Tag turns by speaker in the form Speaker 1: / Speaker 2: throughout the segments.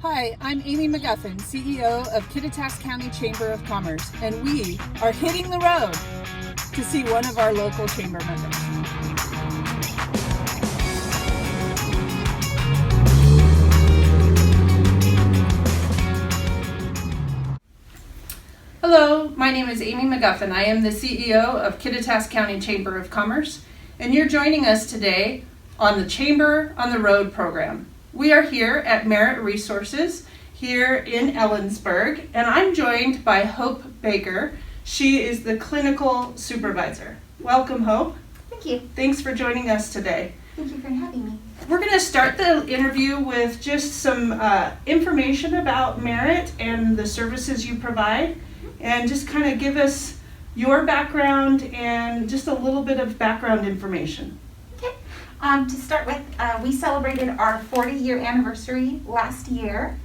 Speaker 1: Hi, I'm Amy McGuffin, CEO of Kittitas County Chamber of Commerce, and we are hitting the road to see one of our local chamber members. Hello, my name is Amy McGuffin. I am the CEO of Kittitas County Chamber of Commerce, and you're joining us today on the Chamber on the Road program. We are here at Merit Resources here in Ellensburg, and I'm joined by Hope Baker. She is the clinical supervisor. Welcome, Hope.
Speaker 2: Thank you.
Speaker 1: Thanks for joining us today.
Speaker 2: Thank you for having me.
Speaker 1: We're going to start the interview with just some information about Merit and the services you provide, and just kind of give us your background and just a little bit of background information.
Speaker 2: Okay. To start with, we celebrated our 40-year anniversary last year.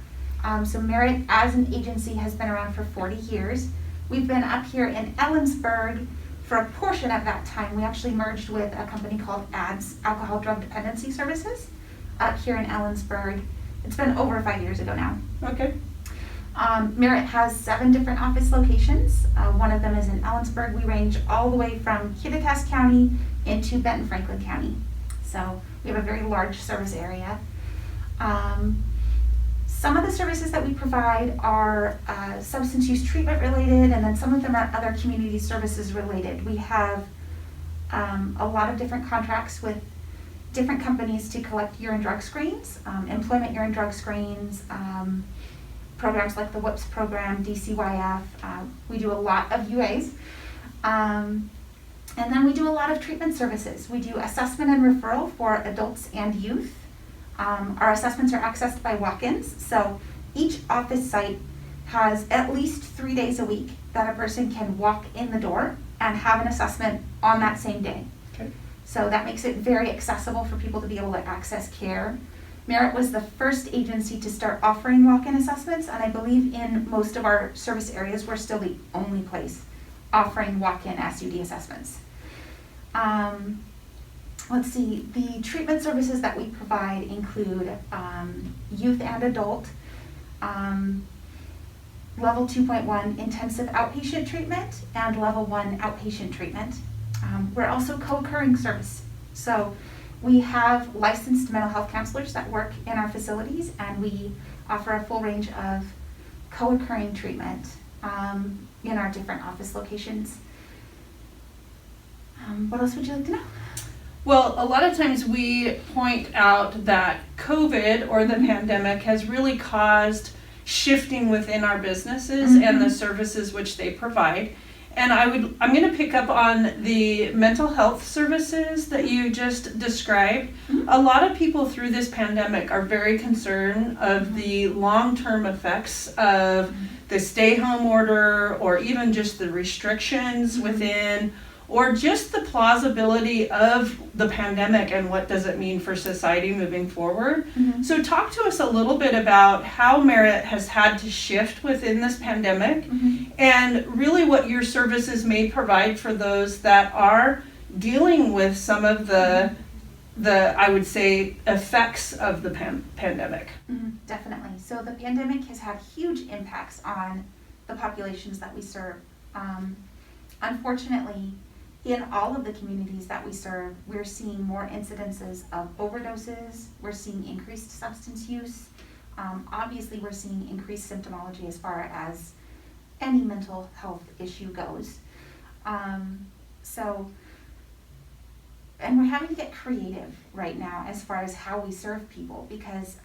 Speaker 2: So Merit as an agency has been around for 40 years. We've been up here in Ellensburg for a portion of that time. We actually merged with a company called ADS, Alcohol Drug Dependency Services, up here in Ellensburg. It's been over 5 years ago now.
Speaker 1: Okay.
Speaker 2: Merit has 7 different office locations. One of them is in Ellensburg. We range all the way from Kittitas County into Benton Franklin County. So we have a very large service area. Some of the services that we provide are substance use treatment related, and then some of them are other community services related. We have a lot of different contracts with different companies to collect urine drug screens, employment urine drug screens, programs like the WHIPS program, DCYF. We do a lot of UAs. And then we do a lot of treatment services. We do assessment and referral for adults and youth. Our assessments are accessed by walk-ins. So each office site has at least 3 days a week that a person can walk in the door and have an assessment on that same day.
Speaker 1: Okay.
Speaker 2: So that makes it very accessible for people to be able to access care. Merit was the first agency to start offering walk-in assessments, and I believe in most of our service areas we're still the only place offering walk-in SUD assessments. Let's see, the treatment services that we provide include youth and adult, level 2.1 intensive outpatient treatment, and level 1 outpatient treatment. We're also co-occurring service. So we have licensed mental health counselors that work in our facilities, and we offer a full range of co-occurring treatment in our different office locations. What else would you like to know?
Speaker 1: Well, a lot of times we point out that COVID or the pandemic has really caused shifting within our businesses and the services which they provide. And I'm going to pick up on the mental health services that you just described. A lot of people through this pandemic are very concerned of the long-term effects of the stay-home order, or even just the restrictions within, or just the plausibility of the pandemic and what does it mean for society moving forward. So talk to us a little bit about how Merit has had to shift within this pandemic, and really what your services may provide for those that are dealing with some of the I would say, effects of the pandemic.
Speaker 2: Definitely. So the pandemic has had huge impacts on the populations that we serve. Unfortunately, in all of the communities that we serve, we're seeing more incidences of overdoses. We're seeing increased substance use. Obviously, we're seeing increased symptomology as far as any mental health issue goes. And we're having to get creative right now as far as how we serve people, because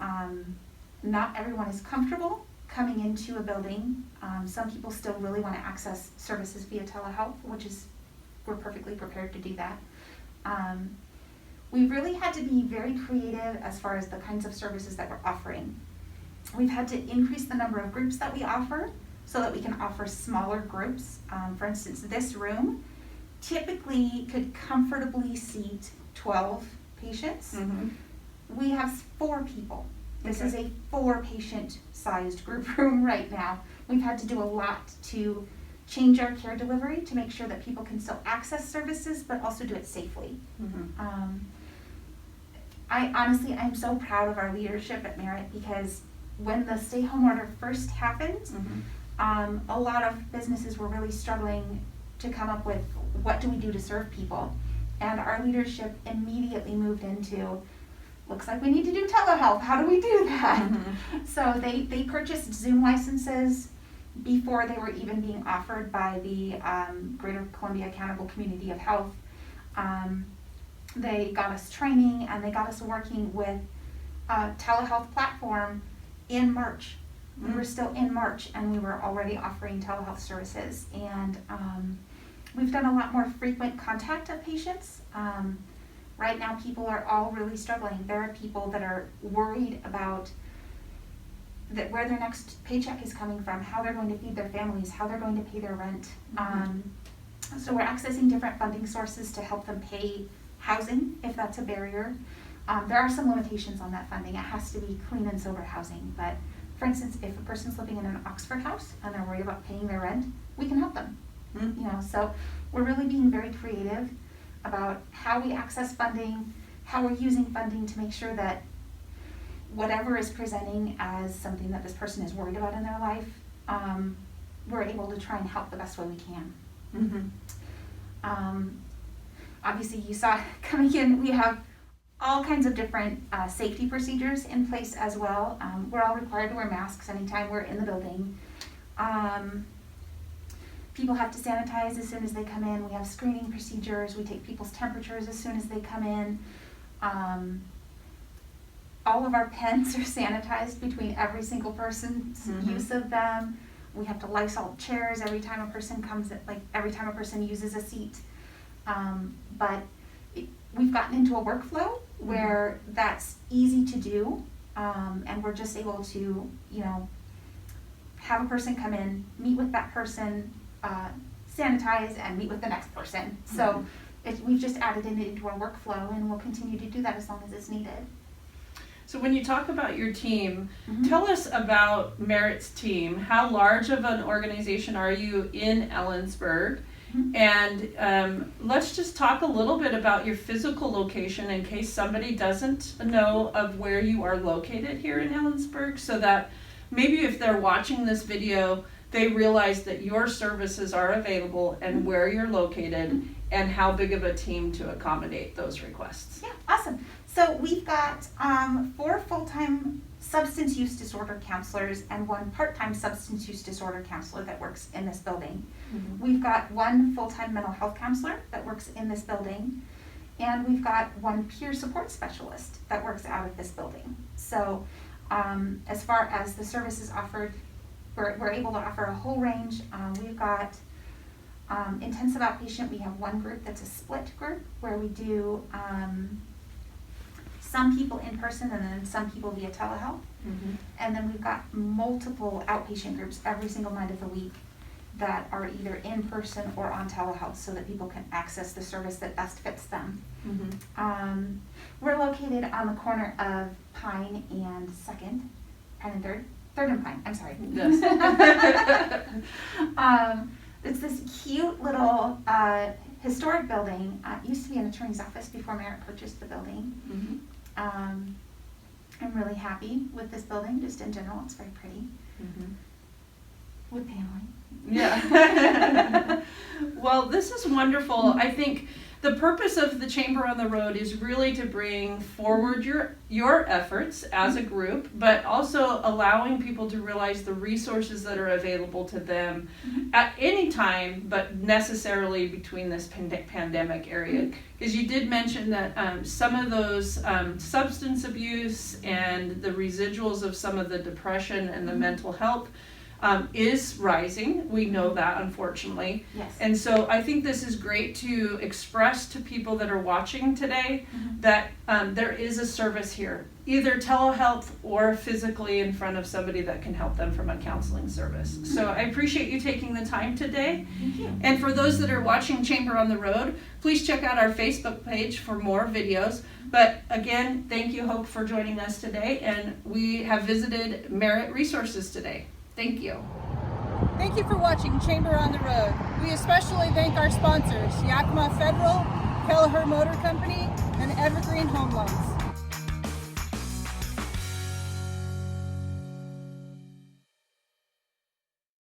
Speaker 2: not everyone is comfortable coming into a building. Some people still really want to access services via telehealth, we're perfectly prepared to do that. We really had to be very creative as far as the kinds of services that we're offering. We've had to increase the number of groups that we offer so that we can offer smaller groups. For instance, this room typically could comfortably seat 12 patients. We have 4 people. This is a 4-patient sized group room right now. We've had to do a lot to change our care delivery to make sure that people can still access services but also do it safely. I'm so proud of our leadership at Merit, because when the stay-home order first happened,
Speaker 1: Mm-hmm.
Speaker 2: a lot of businesses were really struggling to come up with what do we do to serve people. And our leadership immediately moved into, looks like we need to do telehealth. How do we do that?
Speaker 1: Mm-hmm.
Speaker 2: So they purchased Zoom licenses before they were even being offered by the Greater Columbia Accountable Community of Health. They got us training and they got us working with a telehealth platform in March. We were still in March and we were already offering telehealth services. And we've done a lot more frequent contact of patients. Right now people are all really struggling. There are people that are worried about that where their next paycheck is coming from, how they're going to feed their families, how they're going to pay their rent. So we're accessing different funding sources to help them pay housing, if that's a barrier. There are some limitations on that funding. It has to be clean and sober housing. But for instance, if a person's living in an Oxford house and they're worried about paying their rent, we can help them.
Speaker 1: Mm-hmm.
Speaker 2: You know, so we're really being very creative about how we access funding, how we're using funding to make sure that whatever is presenting as something that this person is worried about in their life, we're able to try and help the best way we can.
Speaker 1: Mm-hmm.
Speaker 2: Obviously you saw coming in, we have all kinds of different safety procedures in place as well. We're all required to wear masks anytime we're in the building. People have to sanitize as soon as they come in. We have screening procedures. We take people's temperatures as soon as they come in. All of our pens are sanitized between every single person's use of them. We have to Lysol chairs every time a person comes, every time a person uses a seat. But we've gotten into a workflow where that's easy to do, and we're just able to, you know, have a person come in, meet with that person, sanitize, and meet with the next person. So we've just added it into our workflow, and we'll continue to do that as long as it's needed.
Speaker 1: So when you talk about your team, tell us about Merit's team. How large of an organization are you in Ellensburg? And let's just talk a little bit about your physical location in case somebody doesn't know of where you are located here in Ellensburg, so that maybe if they're watching this video, they realize that your services are available and where you're located and how big of a team to accommodate those requests.
Speaker 2: Yeah, awesome. So we've got 4 full-time substance use disorder counselors and 1 part-time substance use disorder counselor that works in this building. We've got 1 full-time mental health counselor that works in this building, and we've got 1 peer support specialist that works out of this building. So as far as the services offered, we're able to offer a whole range. We've got intensive outpatient. We have 1 group that's a split group where we do some people in person and then some people via telehealth. And then we've got multiple outpatient groups every single night of the week that are either in person or on telehealth so that people can access the service that best fits them. We're located on the corner of Pine and 2nd, Pine and 3rd and Pine, I'm sorry.
Speaker 1: Yes.
Speaker 2: It's this cute little historic building. It used to be an attorney's office before Merit purchased the building. I'm really happy with this building, just in general. It's very pretty. With paneling.
Speaker 1: Yeah. Well, this is wonderful. I think the purpose of the Chamber on the Road is really to bring forward your efforts as a group, but also allowing people to realize the resources that are available to them at any time, but necessarily between this pandemic area. Because you did mention that some of those substance abuse and the residuals of some of the depression and the mental health is rising. We know that, unfortunately.
Speaker 2: Yes.
Speaker 1: And so I think this is great to express to people that are watching today that there is a service here, either telehealth or physically in front of somebody that can help them from a counseling service. So I appreciate you taking the time today.
Speaker 2: Thank you.
Speaker 1: And for those that are watching Chamber on the Road, please check out our Facebook page for more videos. But again, thank you, Hope, for joining us today. And we have visited Merit Resources today. Thank you.
Speaker 3: Thank you for watching Chamber on the Road. We especially thank our sponsors, Yakima Federal, Kelleher Motor Company, and Evergreen Home Loans.